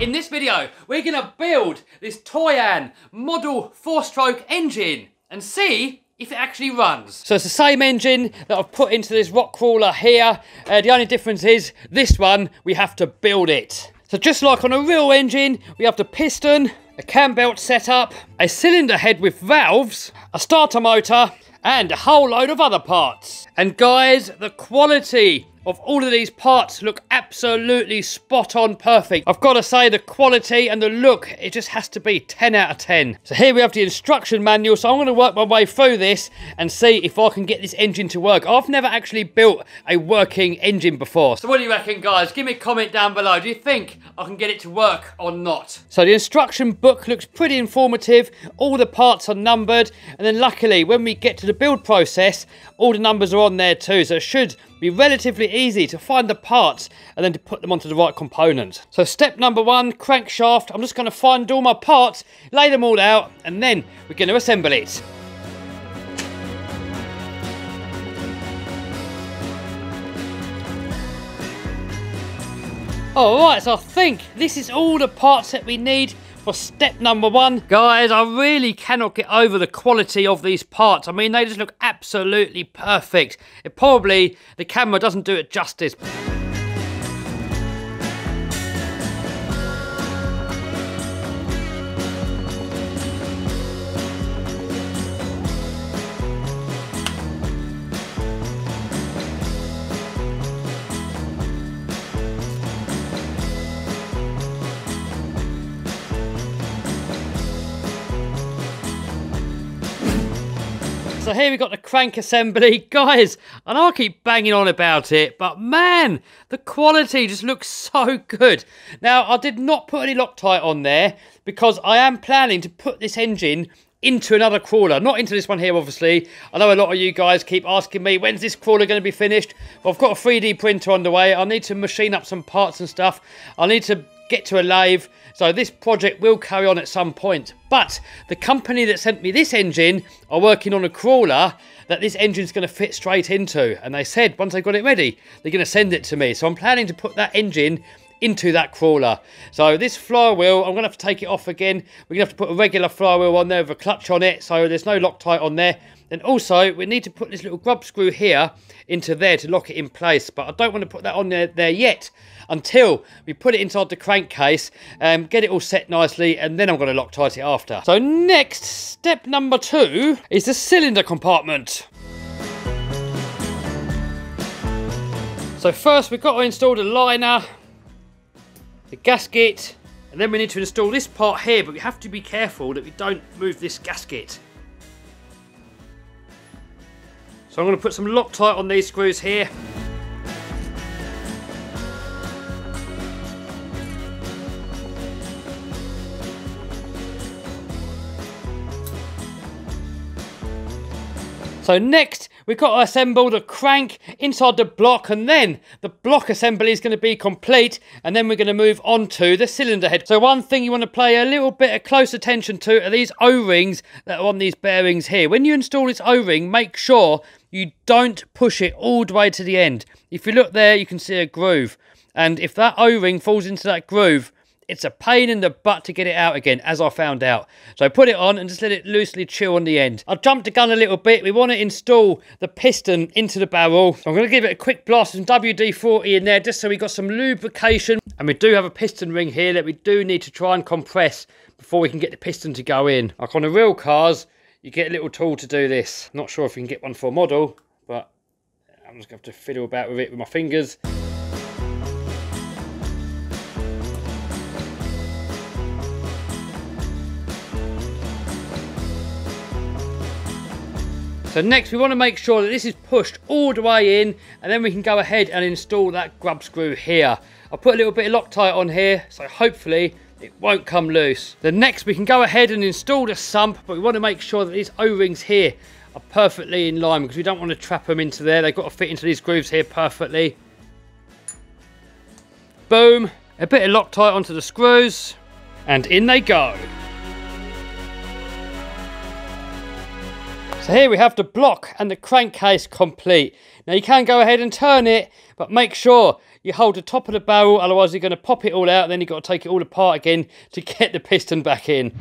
In this video, we're gonna build this Toyan model 4-stroke engine and see if it actually runs. So it's the same engine that I've put into this rock crawler here. The only difference is this one, we have to build it. So just like on a real engine, we have the piston, a cam belt setup, a cylinder head with valves, a starter motor, and a whole load of other parts. And guys, the quality of all of these parts look absolutely spot on perfect. I've got to say the quality and the look, it just has to be 10 out of 10. So here we have the instruction manual. So I'm going to work my way through this and see if I can get this engine to work. I've never actually built a working engine before. So what do you reckon, guys? Give me a comment down below. Do you think I can get it to work or not? So the instruction book looks pretty informative. All the parts are numbered. And then luckily, when we get to the build process, all the numbers are on there too. So it should be relatively easy to find the parts and then to put them onto the right component. So step number 1, crankshaft. I'm just going to find all my parts, lay them all out, and then we're going to assemble it. Alright, so I think this is all the parts that we need for step number 1. Guys, I really cannot get over the quality of these parts. I mean, they just look absolutely perfect. The camera doesn't do it justice. So here we've got the crank assembly. Guys, I know I keep banging on about it, but man, the quality just looks so good. Now, I did not put any Loctite on there because I am planning to put this engine into another crawler. Not into this one here, obviously. I know a lot of you guys keep asking me, when's this crawler going to be finished? Well, I've got a 3D printer on the way. I need to machine up some parts and stuff. I need to get to a lathe. So this project will carry on at some point. But the company that sent me this engine are working on a crawler that this engine's going to fit straight into. And they said once they've got it ready, they're going to send it to me. So I'm planning to put that engine into that crawler. So this flywheel, I'm going to have to take it off again. We're going to have to put a regular flywheel on there with a clutch on it. So there's no Loctite on there. And also, we need to put this little grub screw here into there to lock it in place. But I don't want to put that on there yet until we put it inside the crankcase, get it all set nicely, and then I'm going to Loctite it after. So next, step number 2 is the cylinder compartment. So first, we've got to install the liner, the gasket, and then we need to install this part here, but we have to be careful that we don't move this gasket. So I'm going to put some Loctite on these screws here. So next, we've got to assemble the crank inside the block, and then the block assembly is going to be complete, and then we're going to move on to the cylinder head. So one thing you want to pay a little bit of close attention to are these O-rings that are on these bearings here. When you install this O-ring, make sure you don't push it all the way to the end. If you look there, you can see a groove. And if that O-ring falls into that groove, it's a pain in the butt to get it out again, as I found out. So put it on and just let it loosely chill on the end. I've jumped the gun a little bit. We want to install the piston into the barrel. So I'm going to give it a quick blast with some WD-40 in there, just so we got some lubrication. And we do have a piston ring here that we do need to try and compress before we can get the piston to go in. Like on the real cars, you get a little tool to do this. Not sure if we can get one for a model, but I'm just going to have to fiddle about with it with my fingers. So next, we want to make sure that this is pushed all the way in, and then we can go ahead and install that grub screw here. I'll put a little bit of Loctite on here, so hopefully it won't come loose. Then next, we can go ahead and install the sump, but we want to make sure that these O-rings here are perfectly in line, because we don't want to trap them into there. They've got to fit into these grooves here perfectly. Boom. A bit of Loctite onto the screws, and in they go. So here we have the block and the crankcase complete. Now you can go ahead and turn it, but make sure you hold the top of the barrel, otherwise you're going to pop it all out, and then you've got to take it all apart again to get the piston back in.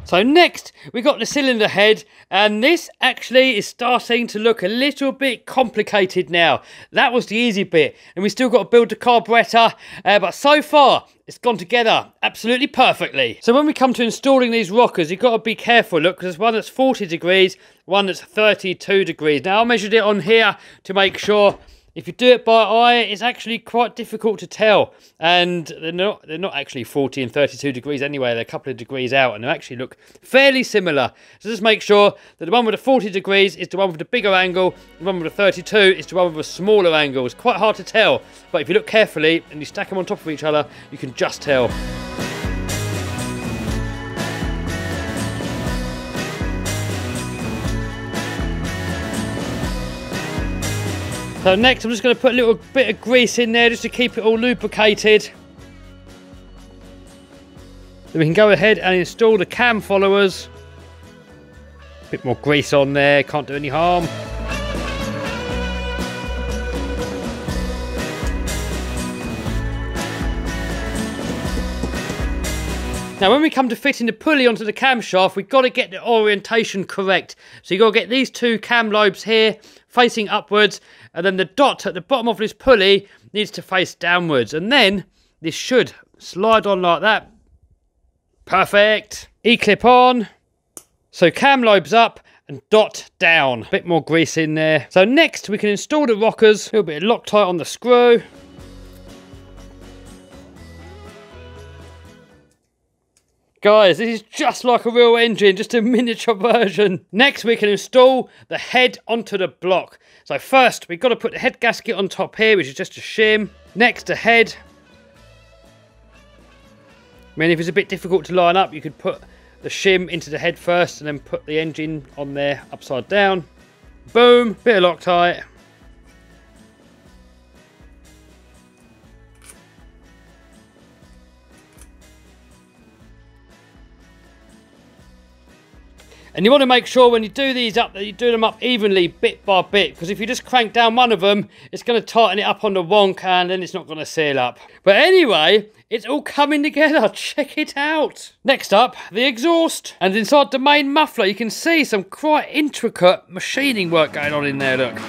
So next, we got the cylinder head, and this actually is starting to look a little bit complicated now. That was the easy bit, and we still got to build the carburetor, but so far, it's gone together absolutely perfectly. So when we come to installing these rockers, you've got to be careful, look, because there's one that's 40 degrees, one that's 32 degrees. Now, I measured it on here to make sure. If you do it by eye, it's actually quite difficult to tell. And they're not actually 40 and 32 degrees anyway. They're a couple of degrees out, and they actually look fairly similar. So just make sure that the one with the 40 degrees is the one with the bigger angle, the one with the 32 is the one with a smaller angle. It's quite hard to tell, but if you look carefully and you stack them on top of each other, you can just tell. So next, I'm just going to put a little bit of grease in there just to keep it all lubricated. Then we can go ahead and install the cam followers. A bit more grease on there, can't do any harm. Now when we come to fitting the pulley onto the camshaft, we've got to get the orientation correct. So you've got to get these two cam lobes here facing upwards, and then the dot at the bottom of this pulley needs to face downwards, and then this should slide on like that. Perfect. E-clip on. So cam lobes up and dot down. A bit more grease in there. So next we can install the rockers. A little bit of Loctite on the screw. Guys, this is just like a real engine, just a miniature version. Next, we can install the head onto the block. So first, we've got to put the head gasket on top here, which is just a shim. Next, the head. I mean, if it's a bit difficult to line up, you could put the shim into the head first and then put the engine on there upside down. Boom, bit of Loctite. And you want to make sure when you do these up that you do them up evenly, bit by bit, because if you just crank down one of them, it's going to tighten it up on the wonk and then it's not going to seal up. But anyway, it's all coming together. Check it out. Next up, the exhaust. And inside the main muffler, you can see some quite intricate machining work going on in there, look.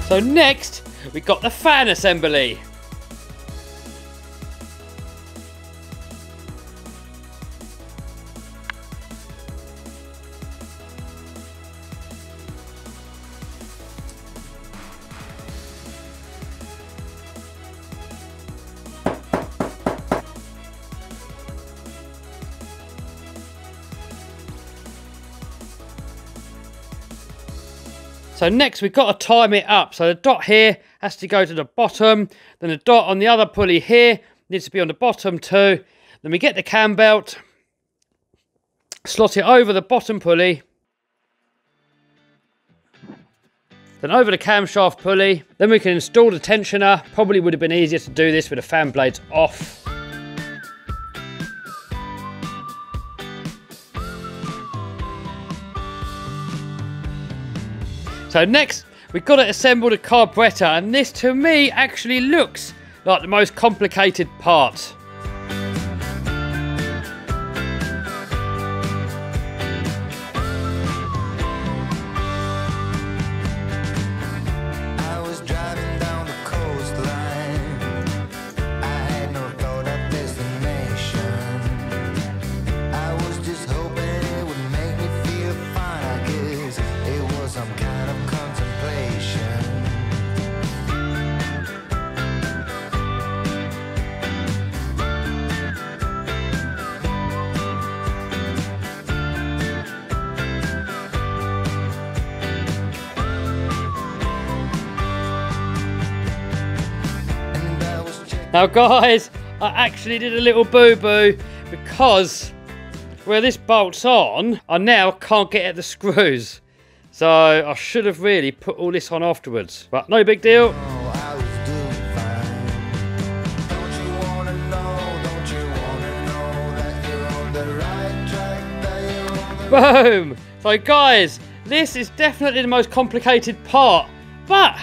So next, we got the fan assembly. So next we've got to time it up. So the dot here has to go to the bottom. Then the dot on the other pulley here needs to be on the bottom too. Then we get the cam belt, slot it over the bottom pulley. Then over the camshaft pulley. Then we can install the tensioner. Probably would have been easier to do this with the fan blades off. So next, we've got to assemble the carburetor, and this to me actually looks like the most complicated part. Now guys, I actually did a little boo-boo because where this bolt's on, I now can't get at the screws. So I should have really put all this on afterwards, but no big deal. Boom! So guys, this is definitely the most complicated part, but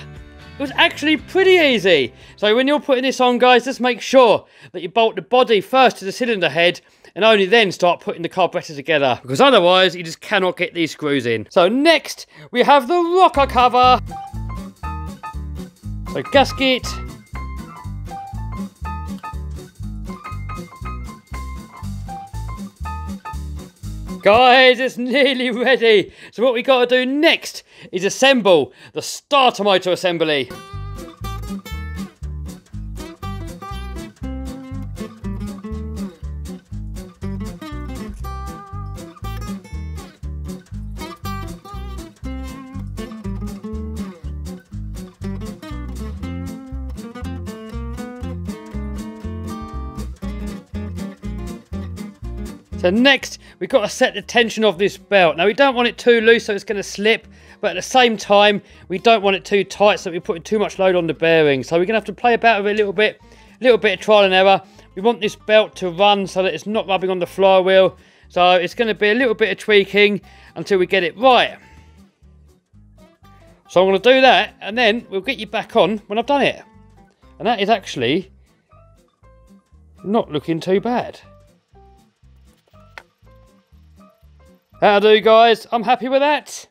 it was actually pretty easy. So when you're putting this on, guys, just make sure that you bolt the body first to the cylinder head and only then start putting the carburetor together, because otherwise you just cannot get these screws in. So next, we have the rocker cover. So gasket. Guys, it's nearly ready. So what we got to do next is assemble the starter motor assembly. So next, we've got to set the tension of this belt. Now, we don't want it too loose so it's going to slip, but at the same time, we don't want it too tight so we're putting too much load on the bearing. So we're going to have to play about with it a little bit of trial and error. We want this belt to run so that it's not rubbing on the flywheel. So it's going to be a little bit of tweaking until we get it right. So I'm going to do that, and then we'll get you back on when I've done it. And that is actually not looking too bad. How do, guys? I'm happy with that.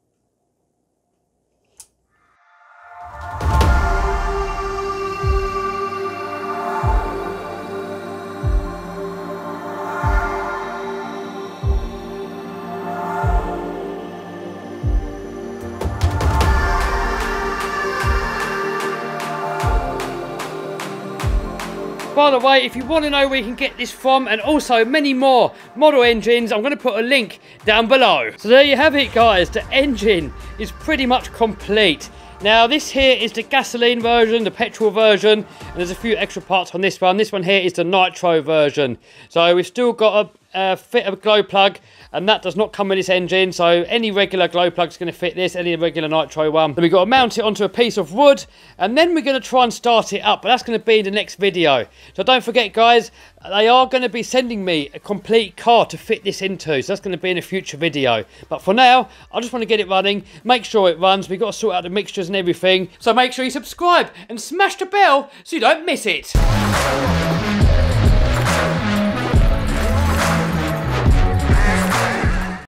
By the way, if you want to know where you can get this from and also many more model engines, I'm going to put a link down below. So there you have it, guys. The engine is pretty much complete. Now this here is the gasoline version, the petrol version, and there's a few extra parts on this one. This one here is the nitro version. So we've still got a fit a glow plug, and that does not come with this engine, so any regular glow plug is going to fit this, any regular nitro one. Then we've got to mount it onto a piece of wood, and then we're going to try and start it up, but that's going to be in the next video. So don't forget, guys, they are going to be sending me a complete car to fit this into, so that's going to be in a future video. But for now, I just want to get it running, make sure it runs. We've got to sort out the mixtures and everything, so make sure you subscribe and smash the bell so you don't miss it.